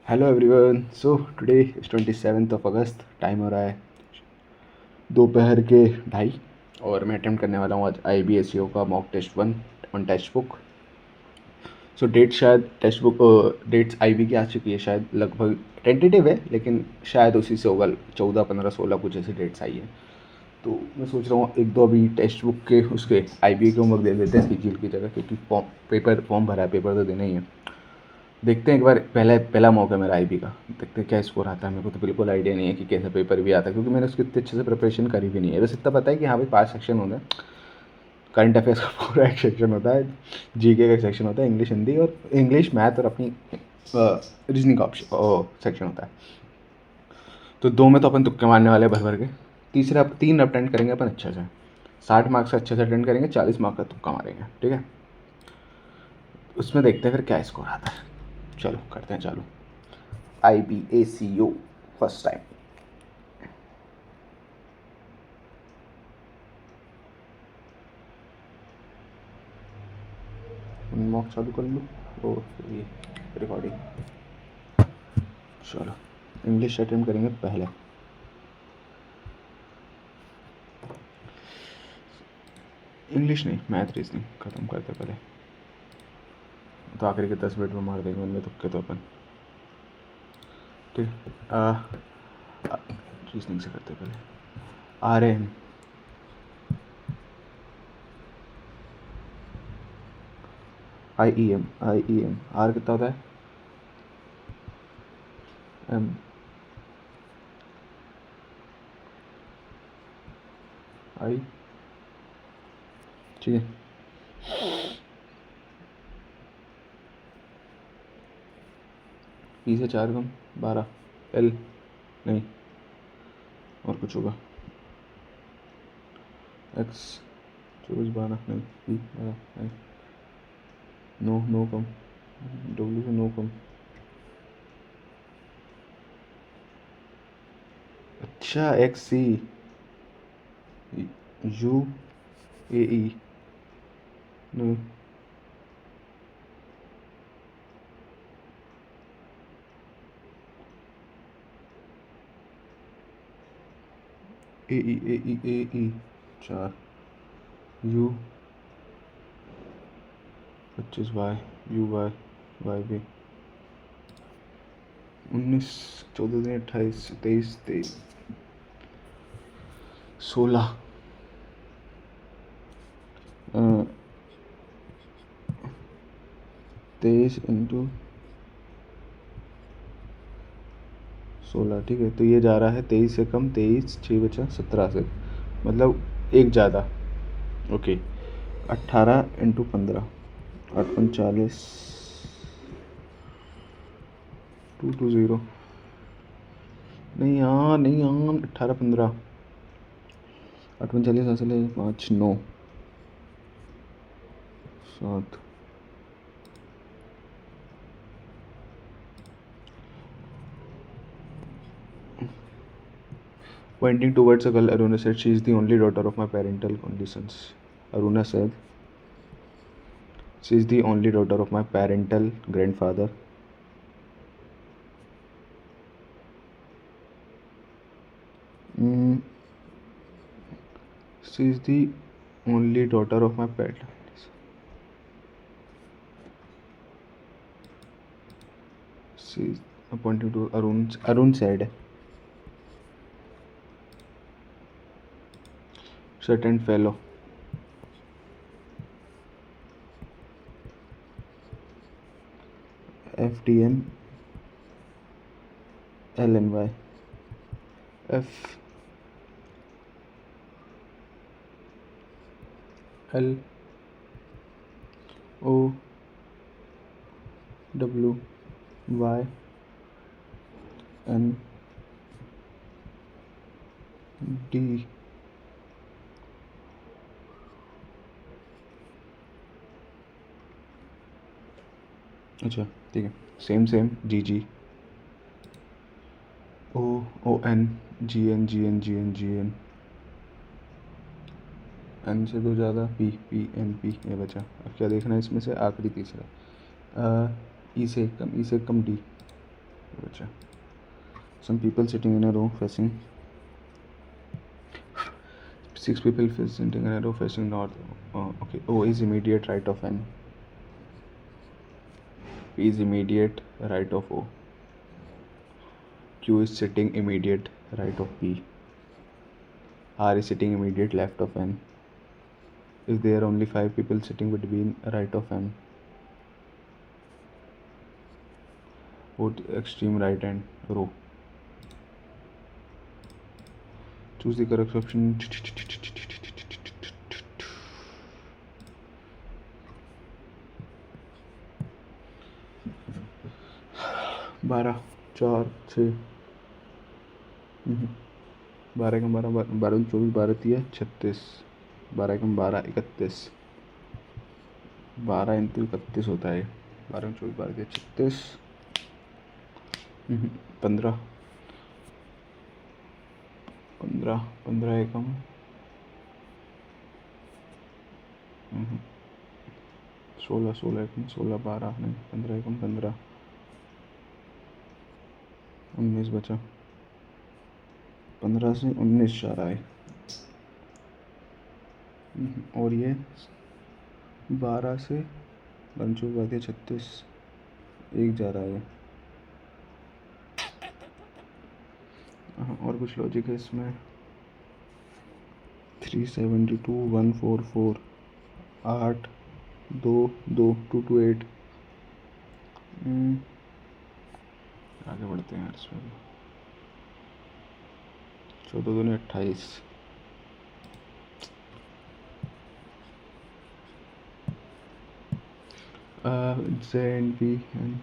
Hello everyone. So today is 27 August. Time हो रहा है दोपहर के 2:30 और मैं अटेम्प्ट करने वाला हूँ आज IBSEO का mock test 1 on text book. So that शायद टेक्स्ट बुक डेट्स IB की आ चुकी है, शायद लगभग टेंटेटिव है, लेकिन शायद उसी से होगा। 14, 15, 16 कुछ ऐसी डेट्स आई हैं। तो मैं सोच रहा हूँ एक दो अभी टेक्स्ट बुक के उसके IB के होमवर्क दे देते हैं CGL की जगह, क्योंकि फॉर्म भरा है, पेपर तो देना ही है। देखते हैं एक बार, पहला मौका है मेरा IB का। देखते हैं क्या स्कोर आता है। मेरे को तो बिल्कुल आइडिया नहीं है कि कैसा पेपर भी आता है, क्योंकि मैंने उसकी इतने अच्छे से प्रिपरेशन करी भी नहीं है। बस इतना पता है कि हाँ भाई 5 सेक्शन होते हैं। करंट अफेयर्स का पूरा एक सेक्शन होता है, GK का एक सेक्शन होता है, इंग्लिश हिंदी और इंग्लिश मैथ और अपनी रीजनिंग का सेक्शन होता है। तो 2 में तो अपन तुक्के मारने वाले हैं भर भर के। तीसरा 3 अटेंड करेंगे अपन अच्छे से, 60 मार्क्स से अच्छे से अटेंड करेंगे, 40 मार्क्स का तुक्का मारेंगे, ठीक है। उसमें देखते हैं फिर क्या स्कोर आता है। चलो करते हैं चालू। IBACO first time. मॉक चालू कर लूँ। ओ ये रिकॉर्डिंग। चलो इंग्लिश अटेम्प्ट करेंगे पहले। इंग्लिश नहीं, मैथ रीजनिंग ख़त्म करते पहले। तो आखिरी के 10 मिनट में मार देंगे उनमें तुक्के तो अपन, ठीक। रीजनिंग से करते पहले। RM IEM आर कितना होता है? M I, ठीक है। P से 4 कम 12, L नहीं और कुछ होगा, X 24 12 नहीं, P 12 नहीं, नो कम, W से नो कम। अच्छा XC UAE नहीं, AE 4 U 25 Y UY YB 19 14 दिन 28 23 16 23 इंटू 16, ठीक है। तो ये जा रहा है 23 से कम, 23 6 बचा 17 से, मतलब एक ज़्यादा। ओके 18 इंटू 15 8 45 220 नहीं, हाँ नहीं, हाँ 18 15 8 45 असल 5 9 7 Pointing towards a girl, Aruna said, "She is the only daughter of my parental conditions." Aruna said, "She is the only daughter of my parental grandfather." She is the only daughter of my parental. She is pointing to Arun. Arun said, "Certain fellow." FDN LNY F L O W Y N D। अच्छा ठीक है, same GG ON GN N से 2 ज़्यादा PNP ये बचा। अब क्या देखना है इसमें से? आखिरी तीसरा E से एक कम D बचा some people sitting in a row facing 6 people sitting in a row facing north. Okay, O is immediate right of N. P is immediate right of O. Q is sitting immediate right of P. R is sitting immediate left of N. If there are only 5 people sitting between right of M, both extreme right and row. Choose the correct option. 12 4 6 12 come 12 12 24 12 3 36 12 come 12 31 12 into 31 होता है 12 24 12 36 15 15 15 एकम 16 16 एकम 16 12 नहीं 15 एकम 15 19 बचा 15 से 19 जा रहा है और ये 12 से 36 एक जा रहा है। और कुछ लॉजिक है इसमें 372 144 8 2 2 228 आगे बढ़ते हैं इसमें 14 दूनी 28 Z and P and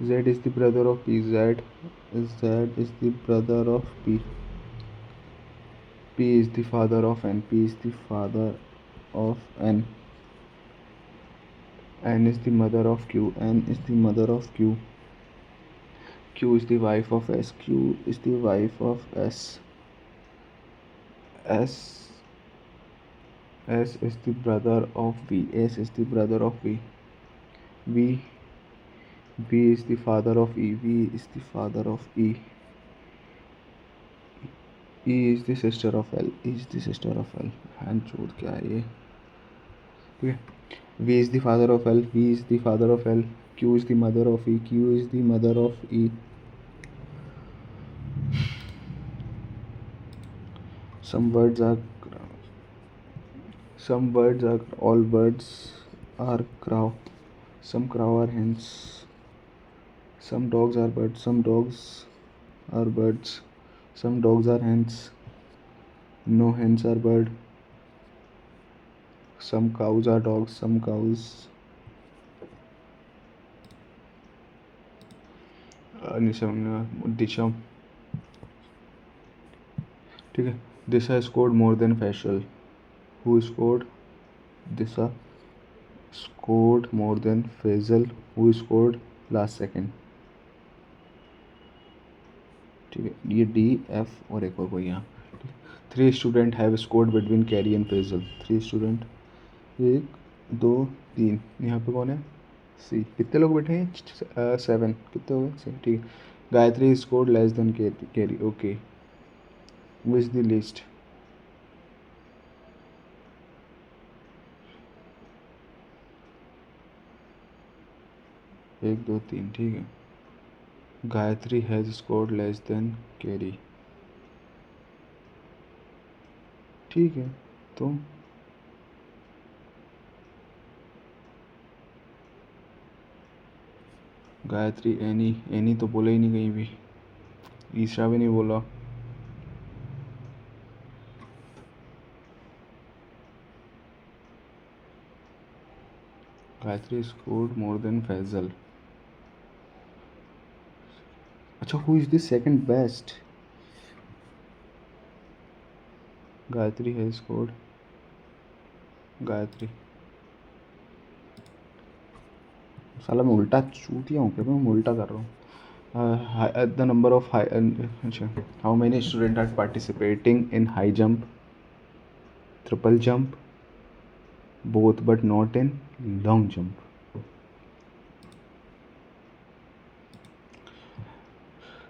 Z is the brother of P. Z is the brother of P. P is the father of N. P is the father of N. N is the mother of Q. N is the mother of Q. Q is the wife of S. Q is the wife of S. S is the brother of V. S is the brother of V. V is the father of E. V is the father of E. E is the sister of L. E is the sister of L. And चोद क्या है ये? ठीक है. V is the father of L. V is the father of L. Q is the mother of E. Q is the mother of E. Some birds are all birds are crow. Some crow are hens. Some dogs are birds. Some dogs are birds. Some dogs are hens. No hens are bird. Some cows are dogs. Some cows दिशा. ठीक है. Disha scored more than Faisal. Who scored? Disha scored more than Faisal. Who scored last second? ठीक है. ये D F और एक और कोई यहाँ. 3 students have scored between Carrie and Faisal. 3 student 1 2 3. यहाँ पे कौन है? C. कितने लोग बैठे हैं? 7. कितने हो गए? ठीक है. Gayatri scored less than Carrie. Okay. Who is the least? 1 2 3. ठीक है. Gayatri has scored less than carry. ठीक है. तो गायत्री एनी तो बोला ही नहीं कहीं भी. ईशा भी नहीं बोला. Gayatri scored more than Faizal. अच्छा, who is the second best? Gayatri है स्कोर्ड. गायत्री. साला मैं उल्टा चूतिया हूँ क्या? मैं उल्टा कर रहा हूँ. द नंबर ऑफ अच्छा, how many student are participating in high jump, triple jump, both but not in long jump.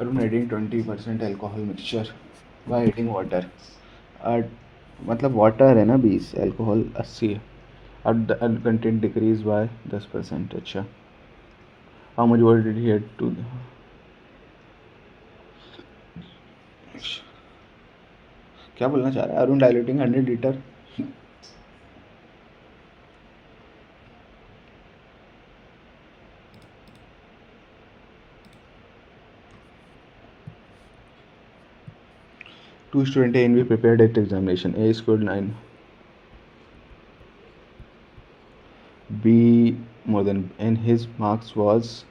Arun adding 20% alcohol mixture by adding water. uh, मतलब वाटर है ना 20, अल्कोहल 80 है. अब कंटेंट डिक्रीज बाय 10%. अच्छा, how much water did he add to. क्या बोलना चाह रहा है Arun? Diluting 100 litre. 2 student A and B prepared at examination. A scored 9. B more than, and his marks was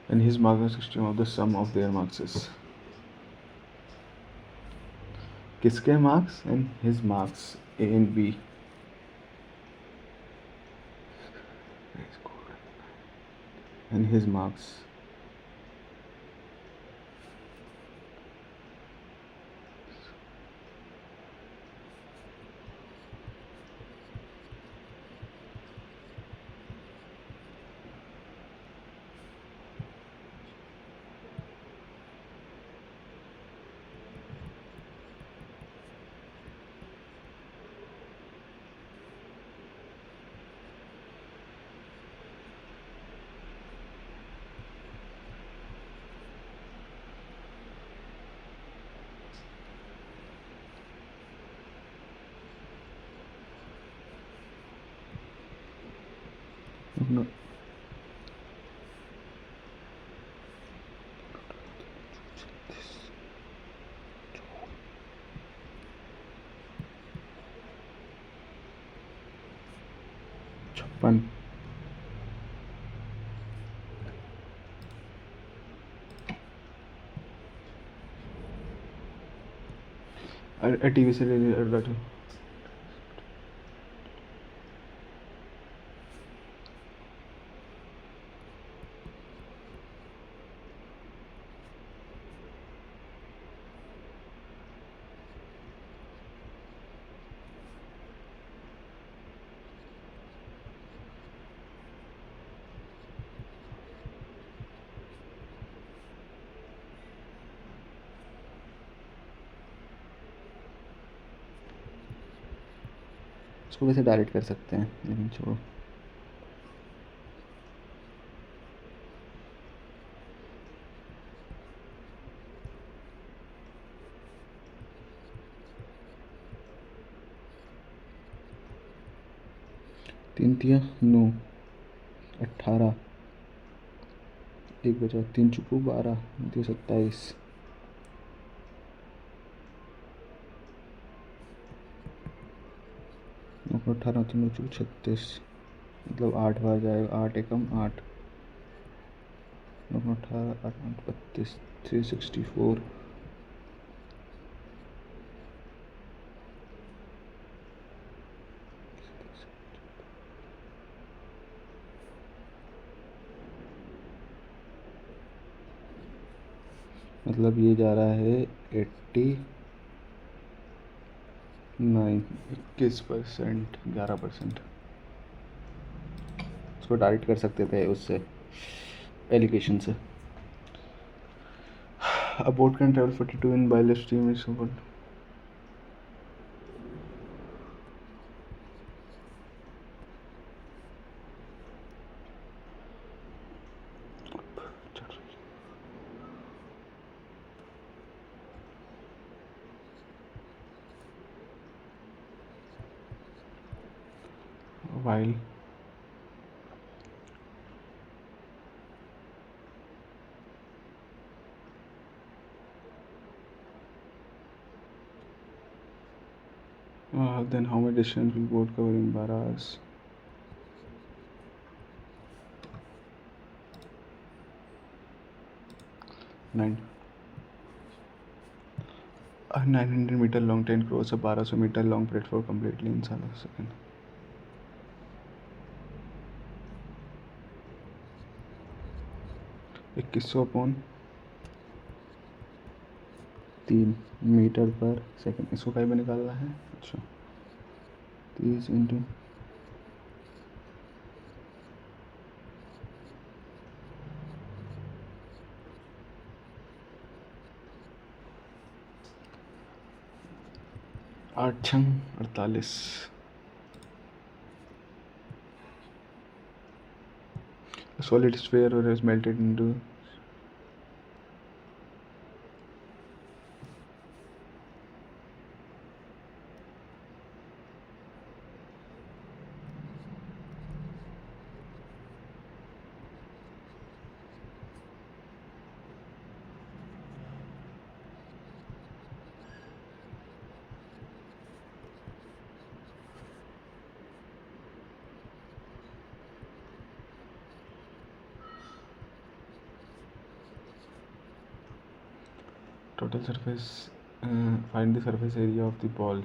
and his marks are 16 of the sum of their marks is. किसके marks and his marks A and B. And his marks. No. छप्पन. TV से ले. इसको वैसे direct कर सकते हैं लेकिन छोड़ो. तीन तिया 9, 18, एक बचा 3 चुकू 12, 27. 18 3 चुकू 36, मतलब 8 बार जाएगा. 8 एकम 8. 18 8 32, 364. मतलब ये जा रहा है 89. 21%, 11%. इसको डायरेक्ट कर सकते थे उससे, एलिगेशन से. A boat can travel 42 in by stream is open. While then how much distance will boat cover in 12 hours? 9. A 900-meter long train cross a 1200-meter long platform completely in a second. इक्कीस सौ upon 3 metre पर second, इसको कहीं में निकालना है। अच्छा 30 into 8×48। Solid sphere is melted into total surface, find the surface area of the ball.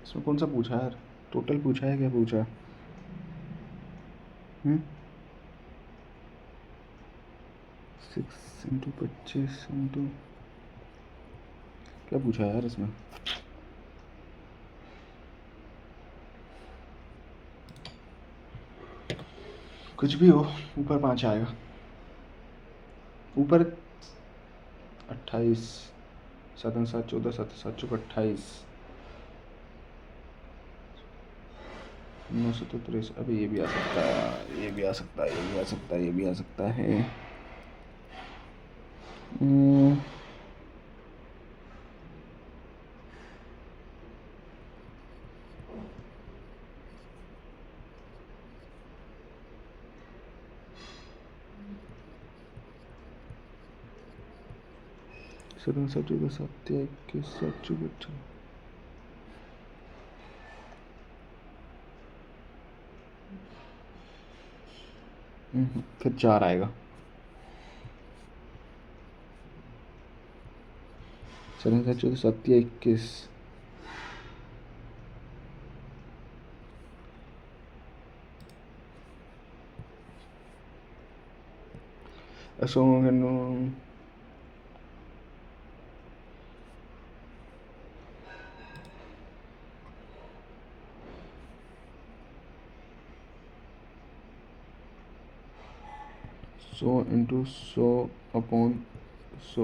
इसमें कौन सा पूछा है यार? टोटल पूछा है, क्या पूछा है? 6×25 क्या पूछा है यार इसमें? कुछ भी हो, ऊपर 5 आएगा। ऊपर 28, 7×7 = 14, 7×7 = 28, 9×7 = अभी ये भी आ सकता है, ये भी आ सकता है, ये भी आ सकता है, ये भी आ सकता है। 7×7 = 7, 21, 7×7 = फिर 4 आएगा। 7×7 = 7, 21। So into so upon so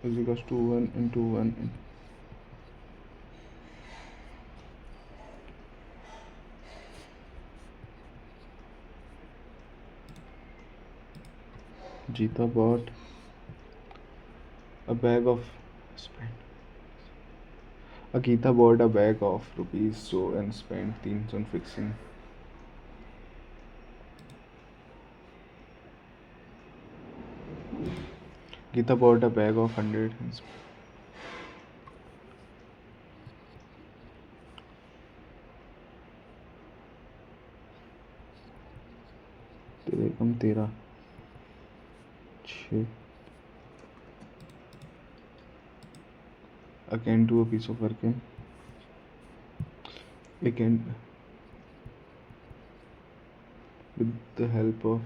is equals to 1 × 1 Jita bought a bag of spent. Akita bought a bag of rupees so and spent 3 on fixing. Geeta bought a bag of 100 and तेरे कम 13 6 again do a piece of work again with the help of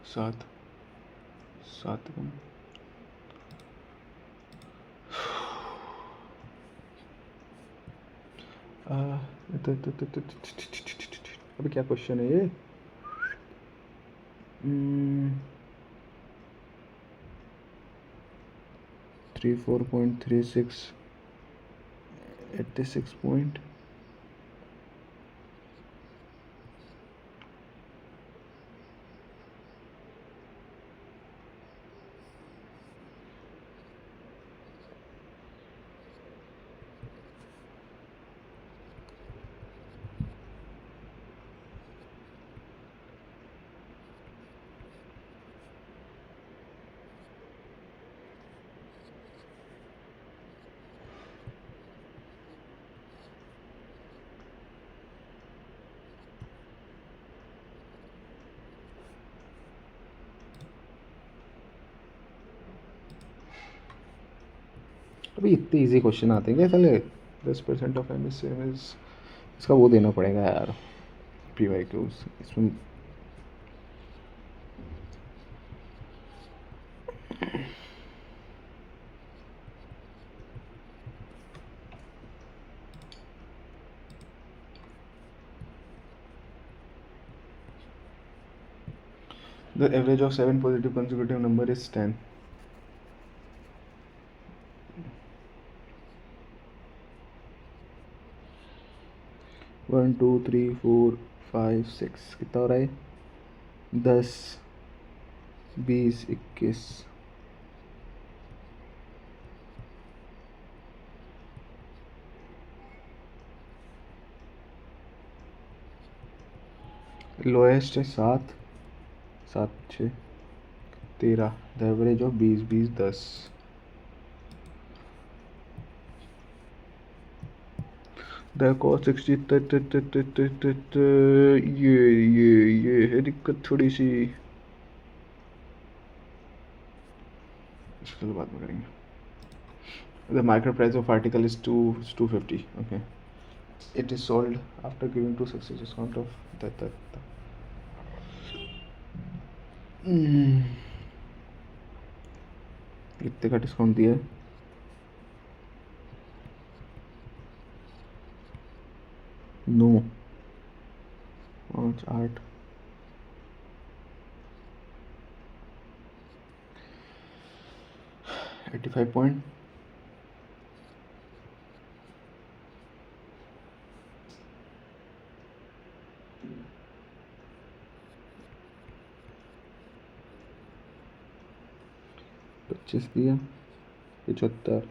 सात कम अबे क्या question है ये? 34.36 86 point अभी इतने easy question आते हैं क्या साले? 10% of M is same is, इसका वो देना पड़ेगा यार, पी वाई क्यूज इसमें। The average of 7 positive consecutive number is 10। One two three four five six, कितना हो रहा है? 10, 20, 21। लोएस्ट है 7, 7 6 13। The average of 20 20 10। The cost 60। ये है दिक्कत थोड़ी सी, इसके बाद में करेंगे। The market price of article is 250। Okay, it is sold after giving two success discount of that. कितने का डिस्काउंट दिया है? 9, 5, 8। 85 पॉइंट। पच्चीस दिया, 75।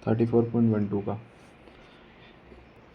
34.12 का।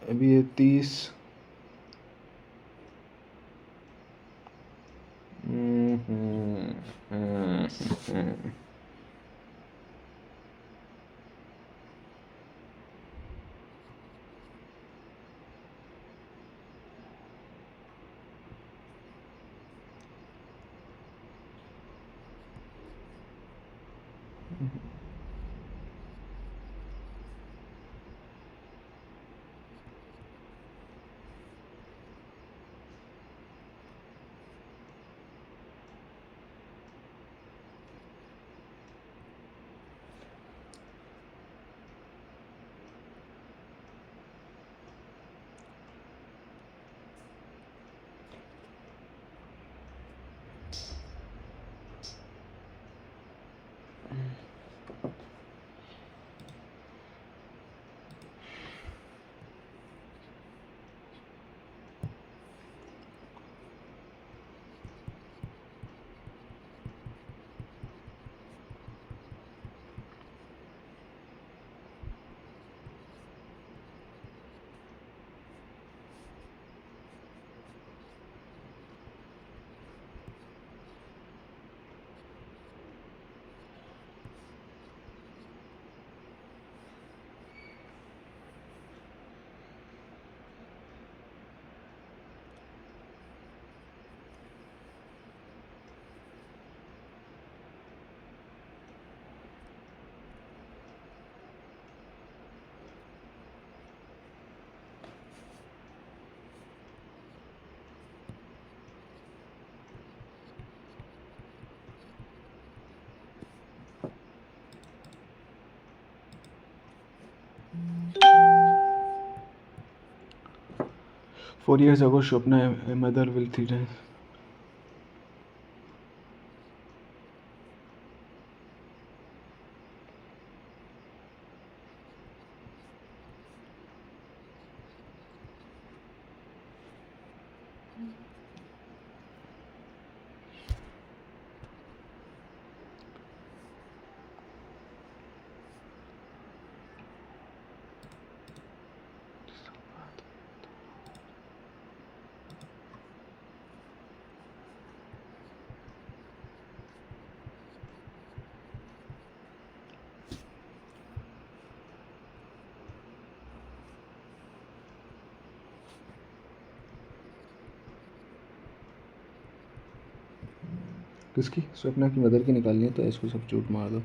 अभी ये 30।4 years ago, Shopna, a mother will 3 times. किसकी? स्वप्ना की मदर की निकालनी है तो इसको सब्स्टिट्यूट मार दो।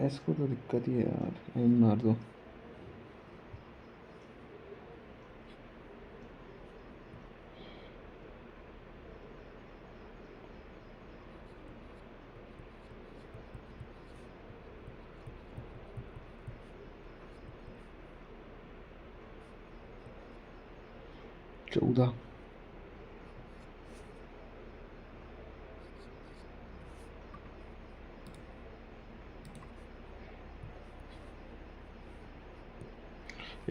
इसको तो दिक्कत ही है यार, एन मार दो। चौदह।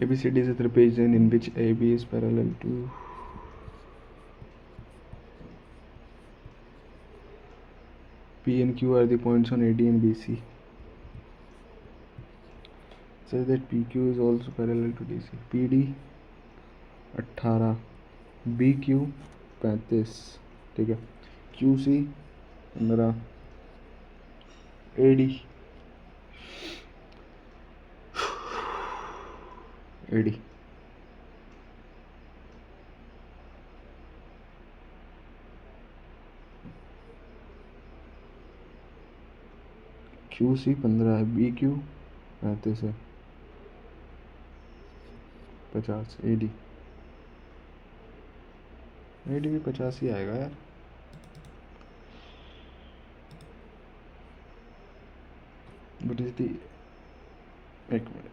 ABCD is a trapezium in which AB is parallel to P and Q are the points on AD and BC. Says that PQ is also parallel to DC. PD 18, BQ 35, ठीक है, QC 15, AD QC 15 है, BQ 35 है, 50, AD भी 50 ही आएगा यार। But is the, एक minute.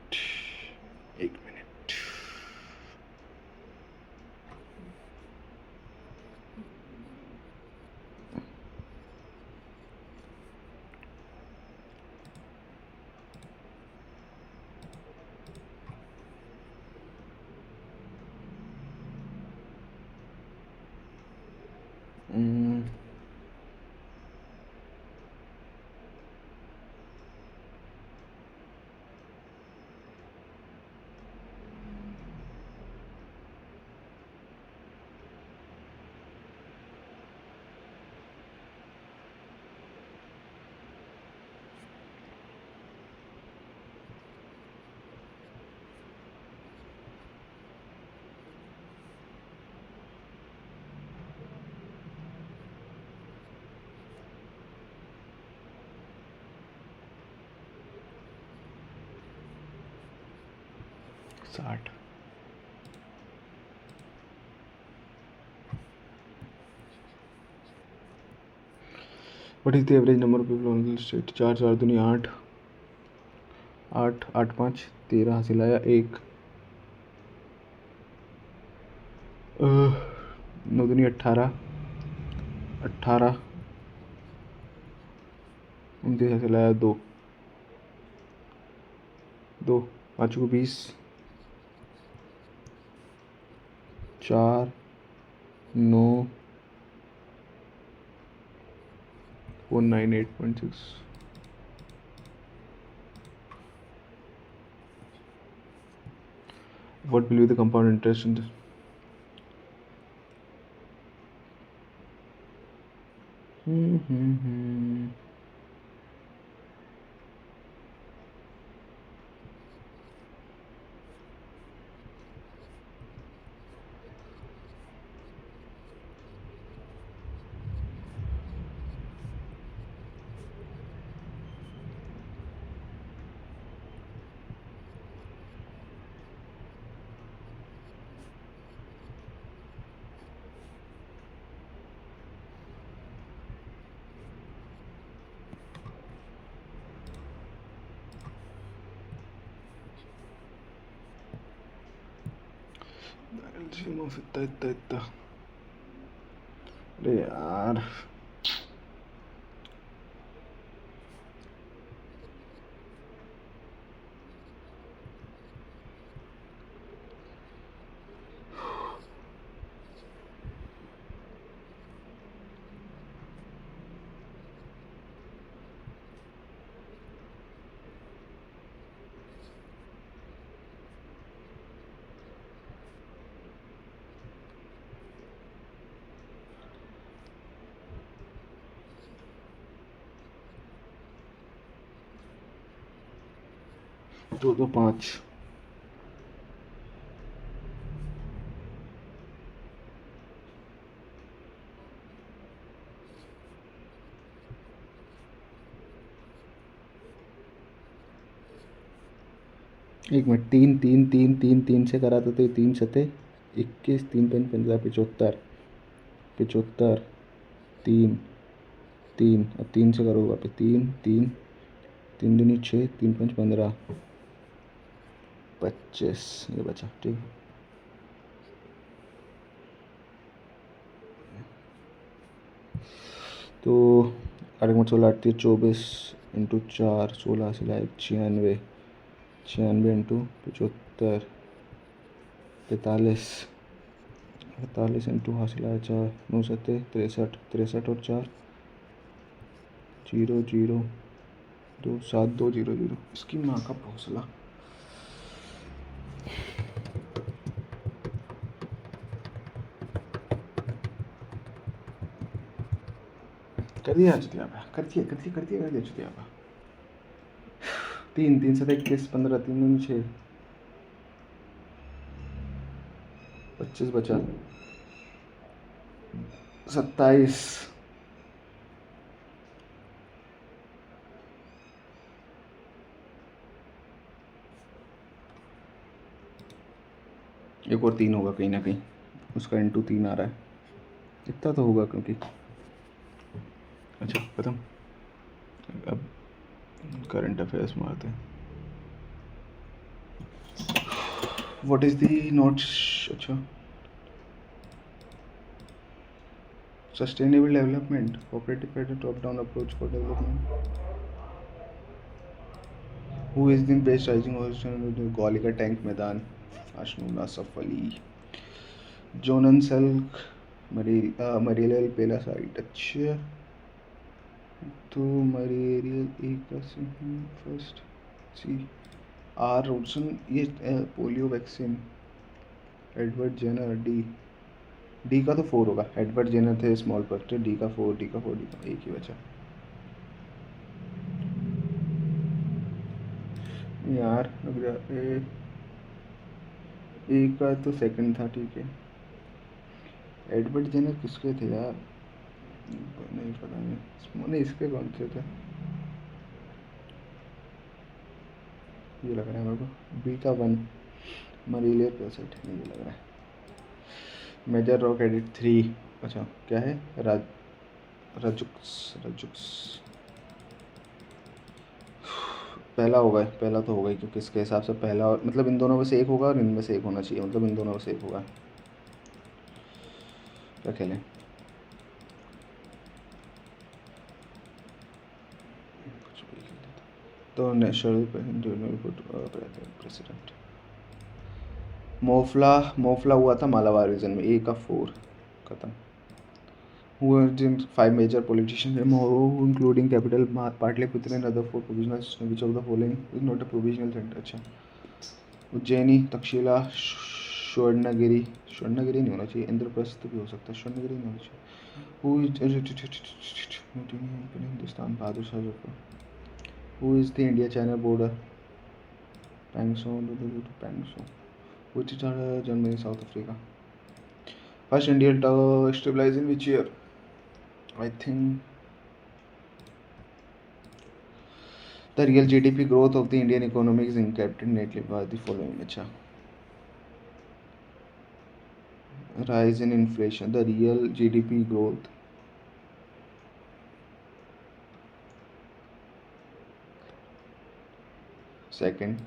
Hmm, 60। What is the average number of people on the state? 4 4 दूनी 8, 8 8 5 13 हासिल आया, 1 9 दूनी 18, 18 29 हासिल आया, 2 2 5 को 20, 4 9 498.6। What will be the compound interest in this? LCM of इतना। अरे यार, दो 5 एक मिनट, तीन तीन तीन तीन तीन से करा तो तीन सते 21, 3 5 15, 75, 75, तीन तीन, अब तीन से करो वापस, तीन तीन, 3 दूनी 6, 3 5 15, 25, ये बचा, ठीक है। तो 8×16 = 24, इंटू 4, 16 से लाइक 96, 96 इंटू 75, 45, 45 इंटू हासिल आया 4, 9 7 63, 63 और 4 0 0 2 7 2 0 0, इसकी माँ का भौसला। कर दिया चुतिया पे, कर दिया चुतिया पे। 3 3 7 21 15, 3 दूनी 6, 25 बचा, 27, एक और 3 होगा कहीं ना कहीं, उसका इंटू 3 आ रहा है, इतना तो होगा क्योंकि, अच्छा खत्म। अब करंट अफेयर्स मारते हैं। व्हाट इज दी नॉट, अच्छा, sustainable development, cooperative and top down approach for development. Who is the best rising गोली का टैंक मैदान, अशनुल आसफ अली। जोनन सल्क, मरीरियल पेला साइट, अच्छा, तो मरीरियल एक फर्स्ट सी आर रोडसन, ये polio vaccine. Edward Jenner, D का तो 4 होगा, एडवर्ड जेनर थे स्मॉल पॉक्स, डी का 4, डी का 4, डी का एक ही बचा यार। लग जा, ए का तो सेकंड था, ठीक है। एडवर्ड जेनर किसके थे यार, नहीं पता, नहीं इसके कौन से थे, ये लग रहा है मेरे को बी का 1, मरीलियर पेसेट, नहीं ये लग रहा है। मेजर रॉक एडिट 3, अच्छा क्या है, रजुक्स, पहला होगा, पहला तो होगा ही, क्योंकि इसके हिसाब से पहला, मतलब इन दोनों में से एक होगा और इनमें से एक होना चाहिए, मतलब इन दोनों में से एक होगा। क्या खेलें, तो नेशनल प्रेसिडेंट मोफला हुआ था मालाबार रीजन में, ए का 4 खत्म। Who are in 5 major politicians, including capital Patliputra and other 4 provisional system, which of the following is not a provisional center? अच्छा, उज्जैनी, तक्षशिला, स्वर्णगिरी नहीं होना चाहिए, इंद्रप्रस्थ भी हो सकता है, स्वर्णगिरी नहीं होना चाहिए। Who is Hindustan, Bahadur Shah Zafar. Who is the India China border? Pangso. Which is Germany, South Africa. First Indian tower stabilized in which year? I think the real GDP growth of the Indian economy is impacted negatively by the following. अच्छा, rise in inflation. The real GDP growth. Second.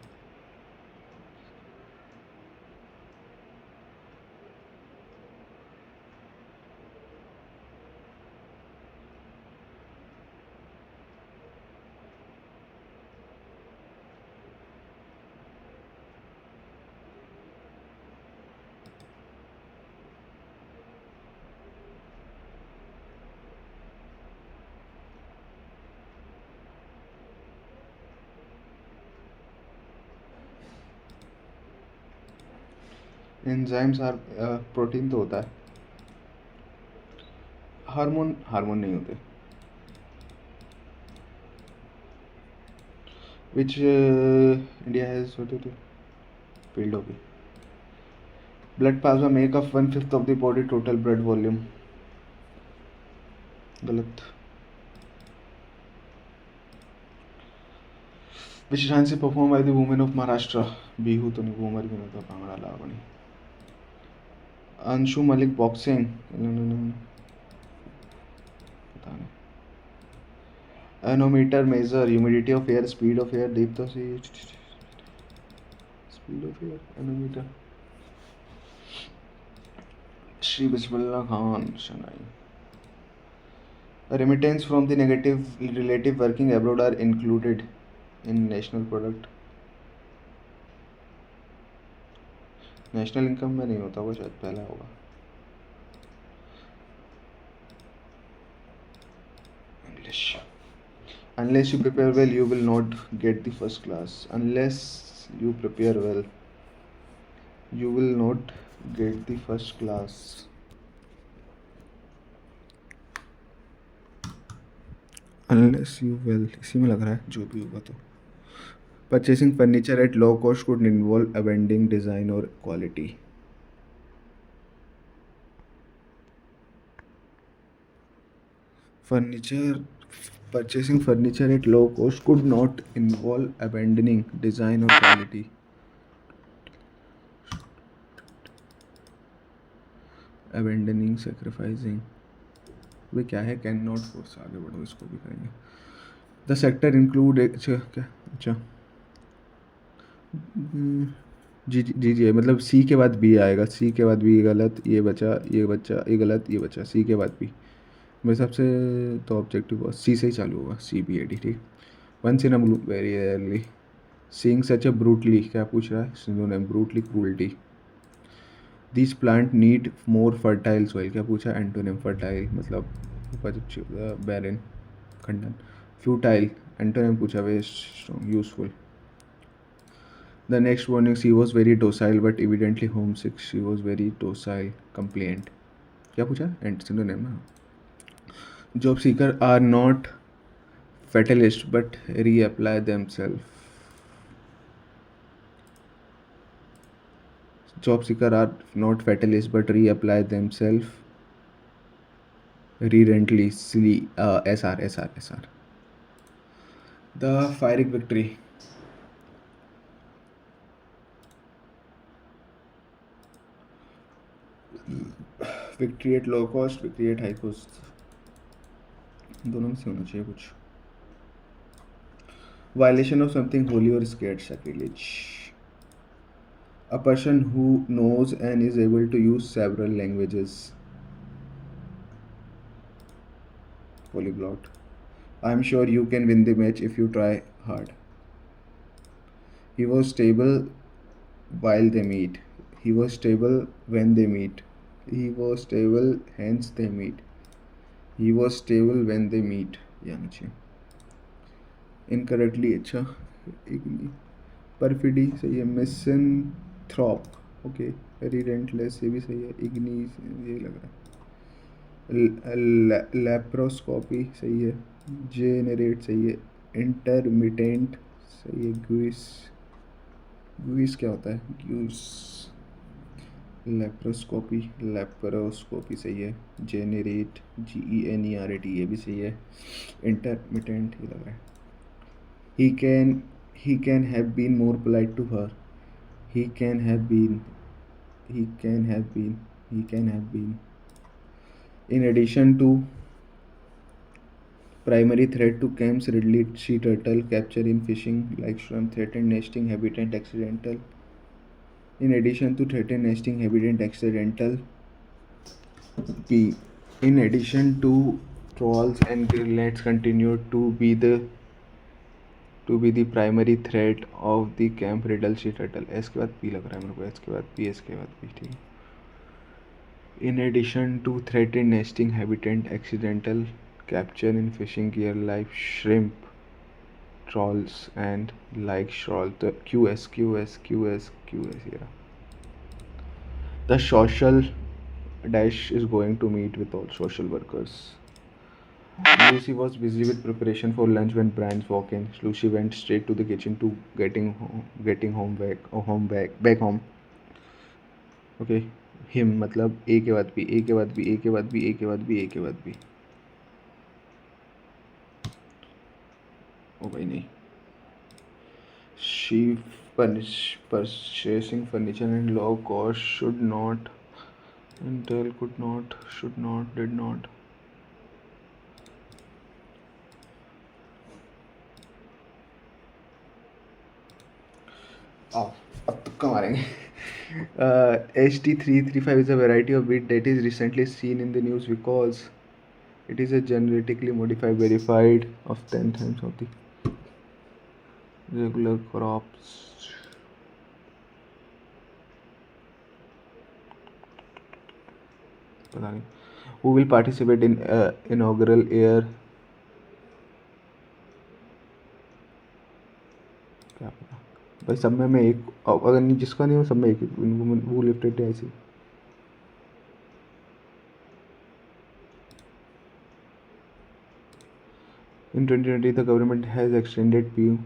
Enzymes are, protein तो होता है, hormone नहीं होते। Which India has field होगी। Blood plasma make up 1/5 of the body total blood volume, गलत। Which dance perform by the women of Maharashtra, Bihu तो नहीं, घूमर भी नहीं था, भांगड़ा लाभ नहीं। अंशु मलिक बॉक्सिंग, पता नहीं। Anemometer measure humidity of air, speed of air, दीप्तो C, speed of air, anemometer. Shri Bismillah Khan shehnai. Remittance from the negative relative working abroad are included in national product. National income में नहीं होता वो, शायद पहला होगा। English. Unless you prepare well, you will not get the first class. Unless you prepare well, you will not get the first class. Unless you well, इसी में लग रहा है, जो भी होगा तो। Purchasing furniture at low cost could involve abandoning design or quality. Purchasing furniture at low cost could not involve abandoning design or quality. Abandoning, sacrificing, वे क्या है? कैन नॉट फोर्स, आगे बढ़ो, इसको भी करेंगे। द सेक्टर इंक्लूड, अच्छा क्या, अच्छा जी जी जी, मतलब सी के बाद बी आएगा, सी के बाद बी गलत, ये बचा, ये बचा, ये गलत, ये बचा, सी के बाद बी। मेरे हिसाब से तो ऑब्जेक्टिव सी से ही चालू होगा, सी बी ए डी, ठीक। Once in a blue very rarely, seeing such a brutally, क्या पूछ रहा है? Synonym brutally, cruelty. This plant need more fertile soil, क्या पूछा? एंटोनिम फर्टाइल मतलब बैरन, खंडन। फ्यूटाइल, एंटोनिम पूछा, waste, useful. The next morning she was very docile but evidently home sick, she was very docile, complaint, क्या पूछा? And synonym ना। Job seeker are not fatalist but reapply themselves. Job seeker are not fatalist but reapply themselves relentlessly. SR. The firing victory. Victory at low cost, victory at high cost. दोनों में से होना चाहिए कुछ। Violation of something holy or scared, sacrilege. A person who knows and is able to use several languages. Polyglot. I'm sure you can win the match if you try hard. He was stable while they meet. He was stable when they meet. He was stable hence they meet. He was stable when they meet. यानी चाहिए। Incorrectly, अच्छा, इग्नी, परफिडी सही है। Misanthrope, okay. Relentless, ये भी सही है। इग्नी, ये लग रहा है। लेप्रोस्कोपी सही है। जेनरेट सही है। इंटरमिटेंट सही है। ग्यूस, ग्यूस क्या होता है? ग्यूस। लेप्रोस्कोपी सही है। जेनरेट, GENERAT, ये भी सही है। इंटरमिटेंट ये लग रहा है। he can have been more polite to her. he can have been in addition to primary threat to Cam's Ridley sea turtle capture in fishing like shrimp, threatened nesting habitat accidental. In addition to threatened nesting habitat accidental, P. In addition to trawls and gill nets continue to be the primary threat of the Camp Riddle sea turtle. S के बाद P लग रहा है मेरे को, S के बाद P, S के बाद पी, ठीक है। In addition to threatened nesting habitat, accidental capture in fishing gear like shrimp, trawls and like shoal, तो QS yeah. The social dash is going to meet with all social workers. Lucy was busy with preparation for lunch when Brian walked in. Lucy went straight to the kitchen to getting back home. Okay, him मतलब A के बाद B, A के बाद B, A के बाद B, A के बाद B, A के बाद B. ओ भाई नहीं. She Purchasing furniture and low cost should not. Intel could not, should not, did not. आओ अब तुक्का मारेंगे. HT335 is a variety of wheat that is recently seen in the news because it is a genetically modified verified of 10 times of the regular crops. पता नहीं. Who will participate in inaugural air? क्या पता भाई. सब में मैं एक, अगर नहीं जिसका नहीं हो सब में एक. Who lifted ऐसे. In 2020, the government has extended PU.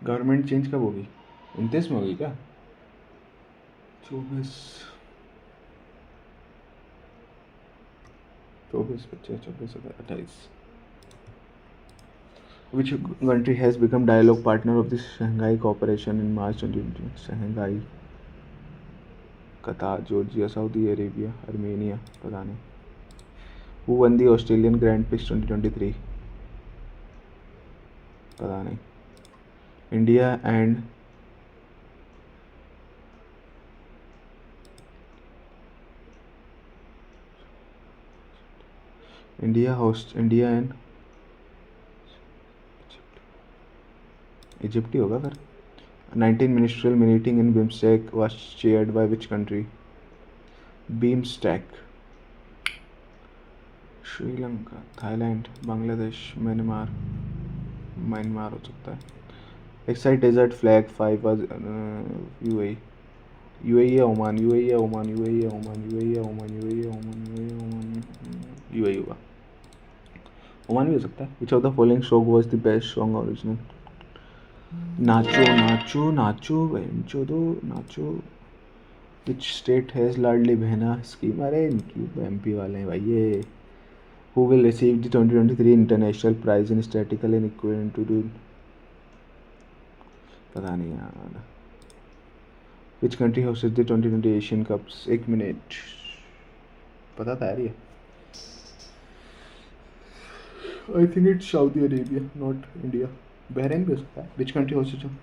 Government change कब होगी? 29 में होगी क्या? 24 25 26 28. Which country has become dialogue partner of the Shanghai Cooperation in March 2020? Shanghai, Qatar, Georgia, Saudi Arabia, Armenia. पता नहीं. Who won the Australian Grand Prix 2023? पता नहीं. India and India and Egypt ही होगा फिर. 19 ministerial meeting in BIMSTEC was chaired by which country? BIMSTEC. Sri Lanka, Thailand, Bangladesh, Myanmar हो सकता है. Excite desert flag 5 was UAE. UAE या ओमान. UAE या Oman. UAE या ओमान. UAE या ओमान. UAE या ओमान. UAE या ओमान. UAE होगा. ओमान भी हो सकता है. Which of the following song was the best song original? Nacho nacho nacho बेंचोदो nacho. Which state has Ladli Behna scheme? अरे इनकी MP वाले हैं भाई ये. Who will receive the 2023 International Prize in Statistical and Equity? पता नहीं यार. Which country hosted the 2020 Asian Cups? 1 minute. पता था यार ये. I think it's Saudi Arabia, not India. Bahrain भी हो सकता है. Which country hosted it?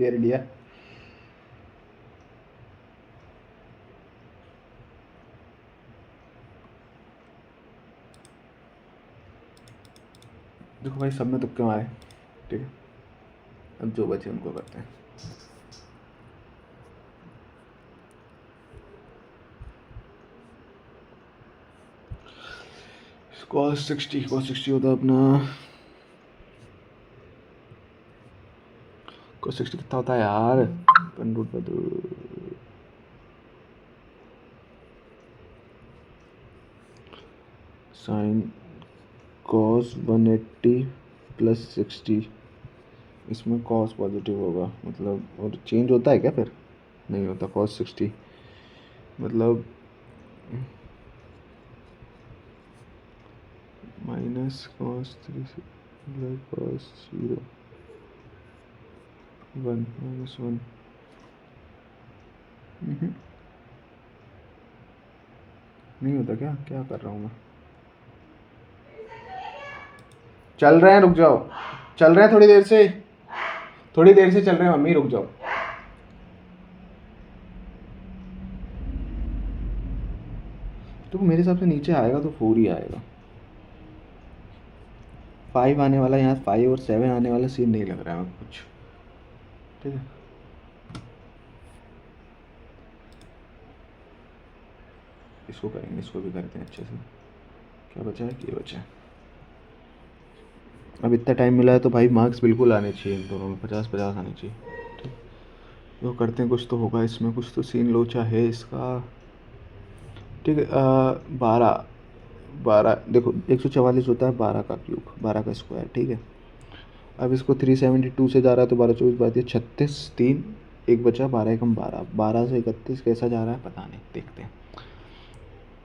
Air India. देखो भाई सब में तुक्के मारे. ठीक है अब जो बचे उनको करते हैं. cos 60 होता अपना. cos 60 कितना होता है यार? अपन रूट बदल. Sine cos 180 plus 60. इसमें cos पॉजिटिव होगा मतलब. और चेंज होता है क्या फिर? नहीं होता. cos 60 मतलब माइनस cos 3 मतलब cos 0 1 -1 हम्म, नहीं होता क्या? क्या कर रहा हूँ मैं? चल रहे हैं, रुक जाओ। चल रहे हैं थोड़ी देर से, थोड़ी देर से चल रहे हैं मम्मी, रुक जाओ। तो मेरे हिसाब से नीचे आएगा तो 4 ही आएगा। 5 आने वाला, यहाँ 5 और 7 आने वाला सीन नहीं लग रहा है मेरे को कुछ। ठीक है, इसको करेंगे, इसको भी करते हैं अच्छे से। क्या बचा है? ये बचा है। अब इतना टाइम मिला है तो भाई मार्क्स बिल्कुल आने चाहिए इन दोनों में, 50-50 आने चाहिए। ठीक, तो करते हैं, कुछ तो होगा इसमें, कुछ तो सीन लोचा है इसका। ठीक है, 12, 12 देखो, 144 होता है 12 का क्यूब, 12 का स्क्वायर। ठीक है, अब इसको 372 से जा रहा है तो 12 24 36, 3 एक बचा, 12 एकम 12, 12 से 31 कैसा जा रहा है पता नहीं, देखते हैं।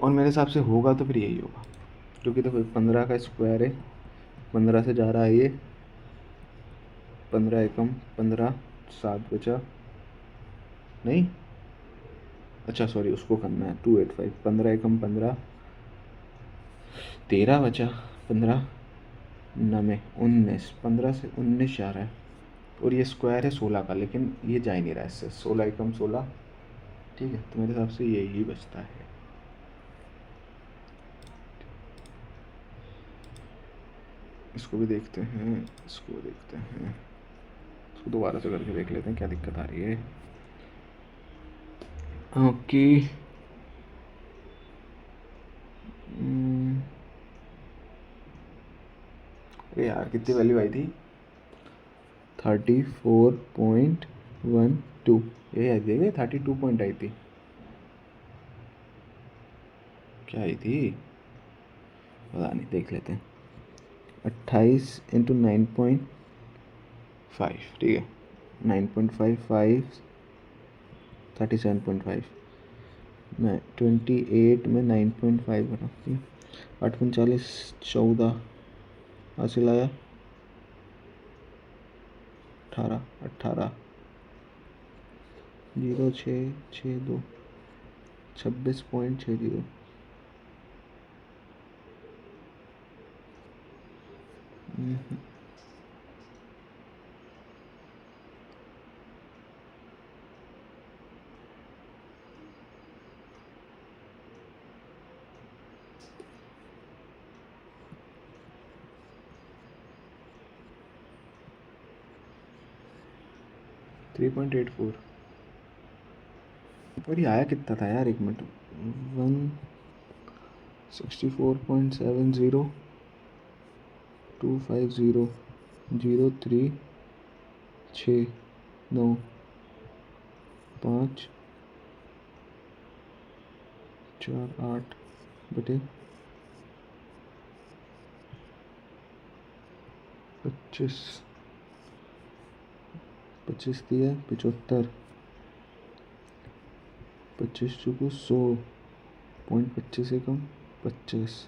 और मेरे हिसाब से होगा तो फिर यही होगा, क्योंकि देखो 15 का स्क्वायर है, 15 से जा रहा है ये, 15 एकम 15, 7 बचा, नहीं, अच्छा सॉरी, उसको करना है 285, 15 एकम 15, 13 बचा, 15 9 19, 15 से 19 जा रहा है। और ये स्क्वायर है 16 का, लेकिन ये जा ही नहीं रहा है इससे, 16 एकम 16। ठीक है, तो मेरे हिसाब से यही बचता है। इसको भी देखते हैं, इसको देखते हैं, इसको दोबारा से करके देख लेते हैं क्या दिक्कत आ रही है। ओके, अरे यार कितनी वैल्यू आई थी? 34.12, ये आई थी? 32 पॉइंट आई थी? क्या आई थी पता नहीं, देख लेते हैं। 28 इंटू 9.5, ठीक है, 9.55, 37.5 में 28 में 9.5 बना, ठीक है, 8 39 14 हासिल आया, 18 18 0662 26.60। Three point eight four. और ये आया कितना था यार, एक मिनट, 164.70, 250, 03 6 9 5 4 8 बटे 25, 25 दिया 75, 25 चुको 100.25 से कम 25,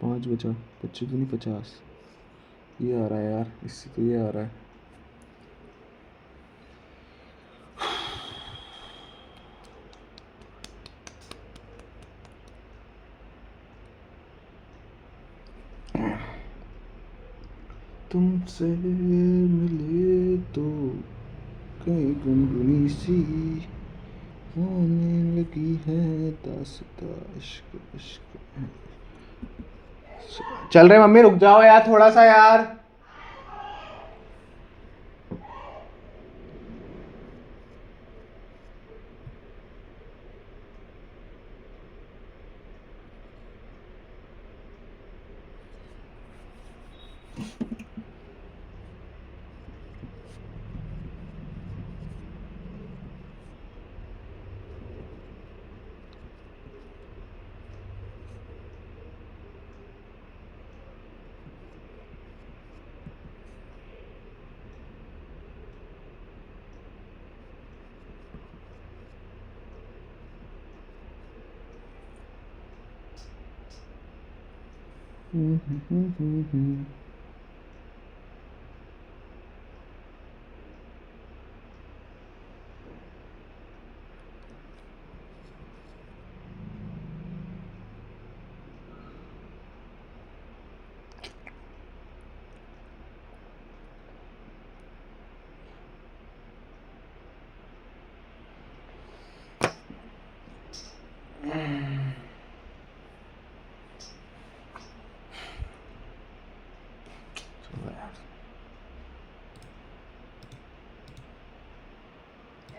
5 बचा, 25 दूनी 50, ये आ रहा है यार, इससे तो ये आ रहा है। तुमसे मिले तो कहीं गुनगुनी सी होने लगी है दास्तां, इश्क इश्क। चल रहे मम्मी, रुक जाओ यार थोड़ा सा यार।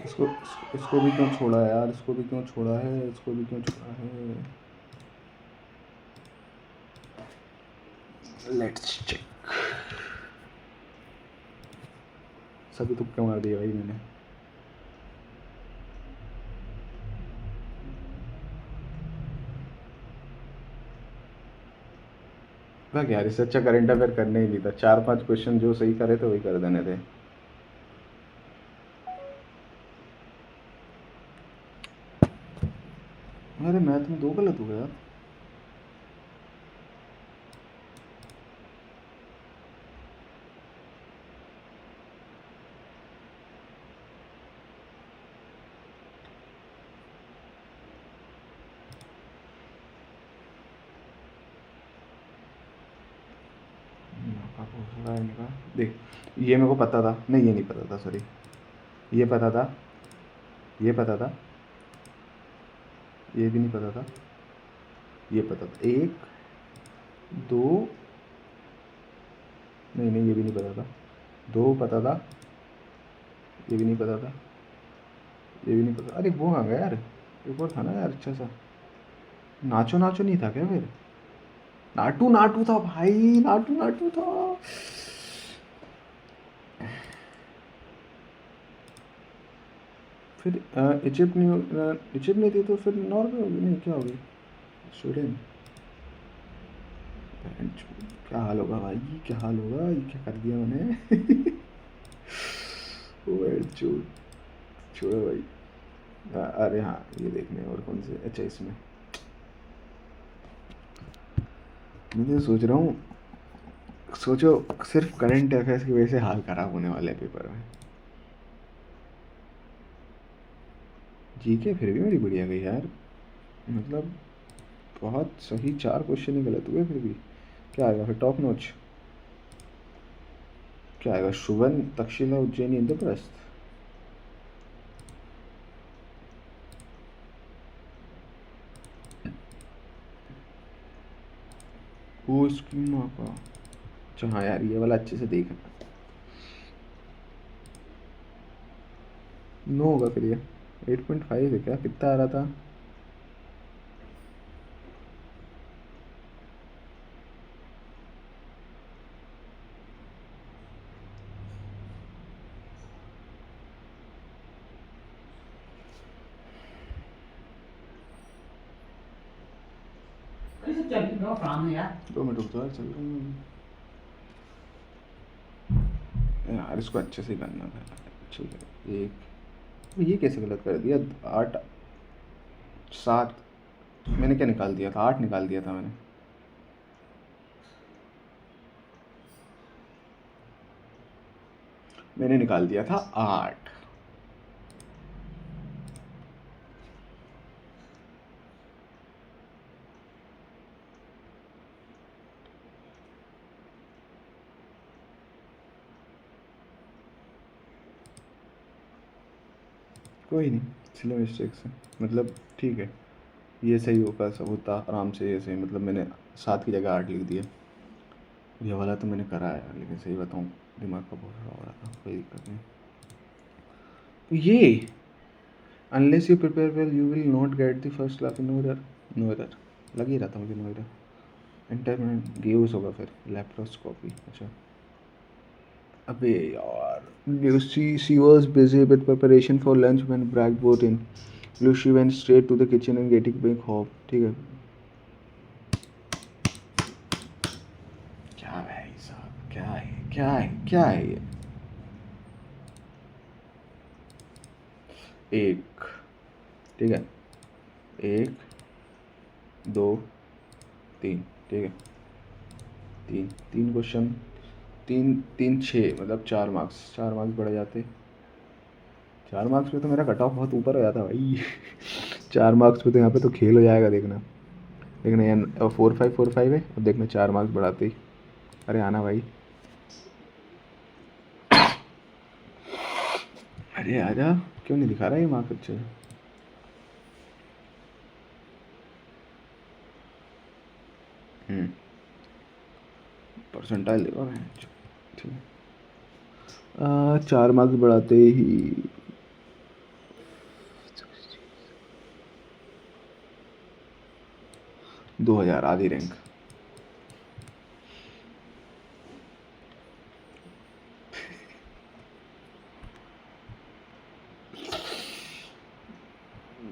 इसको भी क्यों छोड़ा है यार, इसको भी क्यों छोड़ा है, इसको भी क्यों छोड़ा है। Let's check. सभी तुक्के मार दिए भाई मैंने। भाग यार, इससे अच्छा करंट अफेयर करने ही नहीं था। 4-5 क्वेश्चन जो सही करे थे वही कर देने थे। अरे मैथ में 2 गलत हो गया यार। देख, ये मेरे को पता था, नहीं ये नहीं पता था, सॉरी, ये पता था, ये पता था, ये भी नहीं पता था, ये पता था। 1 2, नहीं नहीं ये भी नहीं पता था। 2 पता था, ये भी नहीं पता था, ये भी नहीं पता। अरे वो आ गया यार, एक और था ना यार अच्छा सा। नाचो नाचो नहीं था क्या फिर? नाटू नाटू था भाई, नाटू नाटू था। फिर इजिप्ट नहीं, इजिप्ट नहीं थी तो फिर नॉर्वे होगी, नहीं क्या होगी, स्वीडन। क्या हाल होगा भाई, क्या हाल होगा, ये क्या कर दिया मैंने। छोड़ो भाई। अरे हाँ ये देखने और कौन से, अच्छा इसमें मैं तो सोच रहा हूँ, सोचो सिर्फ करंट अफेयर्स की वजह से हाल खराब होने वाले हैं पेपर में। जीके फिर भी मेरी बढ़िया गई यार, मतलब बहुत सही। 4 क्वेश्चन ही गलत हुए फिर भी। क्या आएगा फिर टॉप नॉच, क्या आएगा, शुभन तक्षशिला उज्जैनी इंद्रप्रस्थ। वो इसकी माँ का, अच्छा हाँ यार ये वाला अच्छे से देखना। 9 होगा फिर ये, 8.5 है क्या, कितना आ रहा था। दो मिनट रुक जाओ, चल रहा हूँ यार, इसको अच्छे से करना था। ठीक है, ये कैसे गलत कर दिया। 8 7, मैंने क्या निकाल दिया था, 8 निकाल दिया था मैंने। मैंने निकाल दिया था 8। कोई नहीं, सिले मिस्टेक से मतलब ठीक है। ये सही होगा, सब होता आराम से, ये सही, मतलब मैंने 7 की जगह 8 लिख दिया। ये वाला तो मैंने करा है, लेकिन सही बताऊँ दिमाग का बहुत खराब हो रहा था, कोई दिक्कत नहीं। तो ये unless you prepare well you will not get the first class. No error, no error लग ही रहा था मुझे, नो एरर। इंटरनेट गेव्स होगा फिर, लैप्रोस्कोपी, अच्छा। अबे यार, she was busy with preparation for lunch when Bragg brought in. Lucy went straight to the kitchen and getting big hob. ठीक है, क्या भाई साहब, क्या है क्या है क्या है ये। 1, ठीक है, 1 2 3, ठीक है, 3 क्वेश्चन, 3 3 6, मतलब 4 मार्क्स, 4 मार्क्स बढ़ जाते। 4 मार्क्स पे तो मेरा कट ऑफ बहुत ऊपर हो जाता भाई। 4 मार्क्स पे तो यहाँ पे तो खेल हो जाएगा, देखना देखना यार। 4 5 4 5 है, अब देखना 4 मार्क्स बढ़ाते ही। अरे आना भाई, अरे आजा, क्यों नहीं दिखा रहा ये मार्क्स अच्छे से। परसेंटाइल देखो मैं, ठीक है। 4 मार्क्स बढ़ाते ही 2000 आधी रैंक।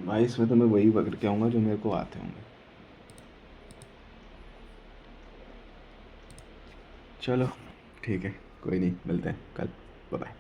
भाई इसमें तो मैं वही पकड़ के आऊँगा जो मेरे को आते होंगे। चलो ठीक है, कोई नहीं, मिलते हैं कल। Bye bye.